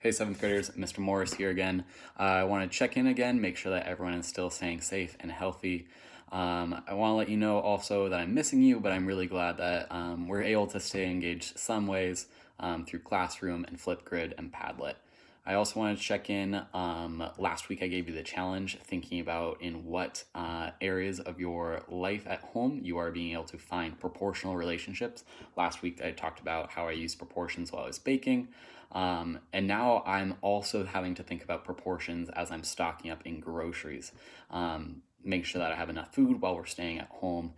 Hey, seventh graders, Mr. Morris here again. I want to check in again, make sure that everyone is still staying safe and healthy. I want to let you know also that I'm missing you, but I'm really glad that we're able to stay engaged some ways through Classroom and Flipgrid and Padlet. I also wanted to check in. Last week I gave you the challenge thinking about in what areas of your life at home you are being able to find proportional relationships. Last week I talked about how I used proportions while I was baking. And now I'm also having to think about proportions as I'm stocking up in groceries. Make sure that I have enough food while we're staying at home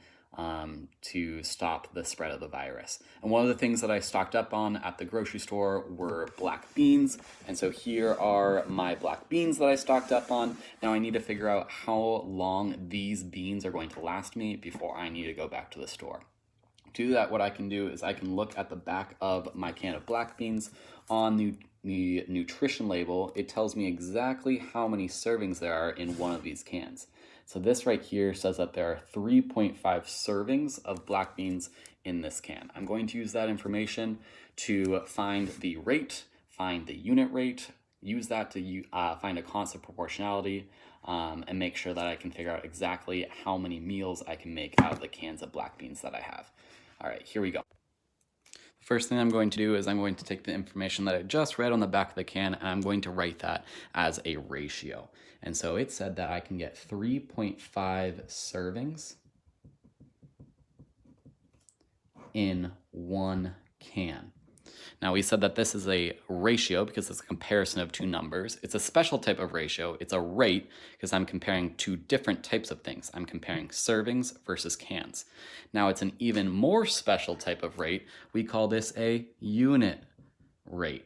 to stop the spread of the virus. And one of the things that I stocked up on at the grocery store were black beans. And so here are my black beans that I stocked up on. Now I need to figure out how long these beans are going to last me before I need to go back to the store. To do that, what I can do is I can look at the back of my can of black beans. On the nutrition label, it tells me exactly how many servings there are in one of these cans. So this right here says that there are 3.5 servings of black beans in this can. I'm going to use that information to find the rate, find the unit rate, use that to find a constant proportionality, and make sure that I can figure out exactly how many meals I can make out of the cans of black beans that I have. All right, here we go. First thing I'm going to do is I'm going to take the information that I just read on the back of the can and I'm going to write that as a ratio. And so it said that I can get 3.5 servings in one can. Now we said that this is a ratio because it's a comparison of two numbers. It's a special type of ratio. It's a rate because I'm comparing two different types of things. I'm comparing servings versus cans. Now it's an even more special type of rate. We call this a unit rate.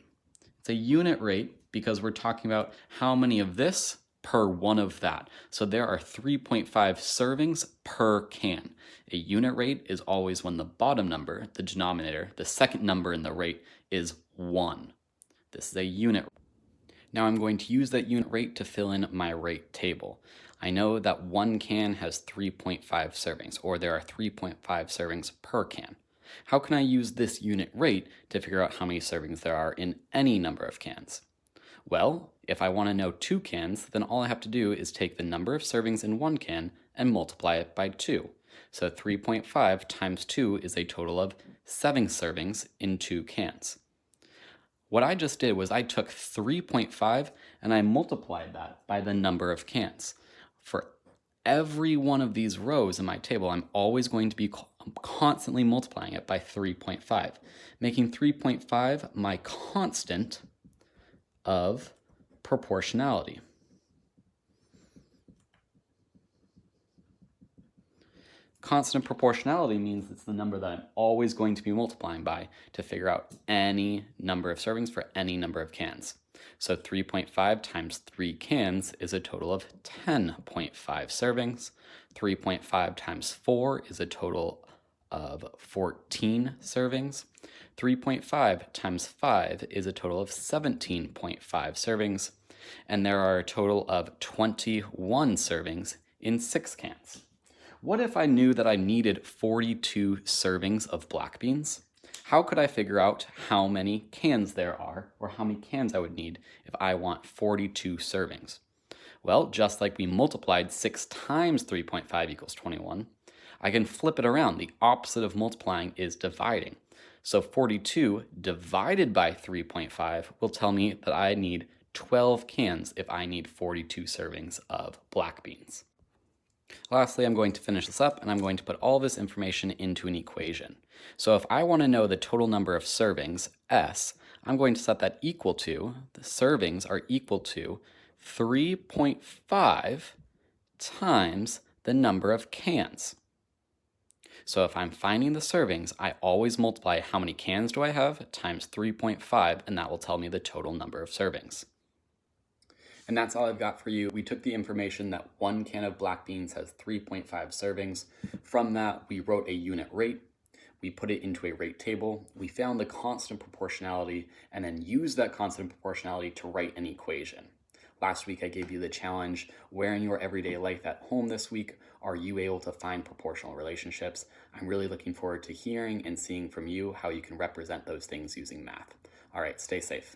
It's a unit rate because we're talking about how many of this per one of that. So there are 3.5 servings per can. A unit rate is always when the bottom number, the denominator, the second number in the rate is 1. This is a unit. Now I'm going to use that unit rate to fill in my rate table. I know that one can has 3.5 servings, or there are 3.5 servings per can. How can I use this unit rate to figure out how many servings there are in any number of cans? Well, if I want to know 2 cans, then all I have to do is take the number of servings in one can and multiply it by 2. So 3.5 times 2 is a total of 7 servings in 2 cans. What I just did was I took 3.5 and I multiplied that by the number of cans. For every one of these rows in my table, I'm always going to be constantly multiplying it by 3.5, making 3.5 my constant of proportionality. Constant proportionality means it's the number that I'm always going to be multiplying by to figure out any number of servings for any number of cans. So 3.5 times 3 cans is a total of 10.5 servings. 3.5 times 4 is a total of 14 servings. 3.5 times 5 is a total of 17.5 servings. And there are a total of 21 servings in 6 cans. What if I knew that I needed 42 servings of black beans? How could I figure out how many cans there are, or how many cans I would need if I want 42 servings? Well, just like we multiplied 6 times 3.5 equals 21, I can flip it around. The opposite of multiplying is dividing. So 42 divided by 3.5 will tell me that I need 12 cans if I need 42 servings of black beans. Lastly, I'm going to finish this up and I'm going to put all this information into an equation. So if I want to know the total number of servings, S, I'm going to set that equal to, the servings are equal to 3.5 times the number of cans. So if I'm finding the servings, I always multiply how many cans do I have times 3.5, and that will tell me the total number of servings. And that's all I've got for you. We took the information that one can of black beans has 3.5 servings. From that, we wrote a unit rate. We put it into a rate table. We found the constant proportionality and then used that constant proportionality to write an equation. Last week, I gave you the challenge, where in your everyday life at home this week are you able to find proportional relationships? I'm really looking forward to hearing and seeing from you how you can represent those things using math. All right, stay safe.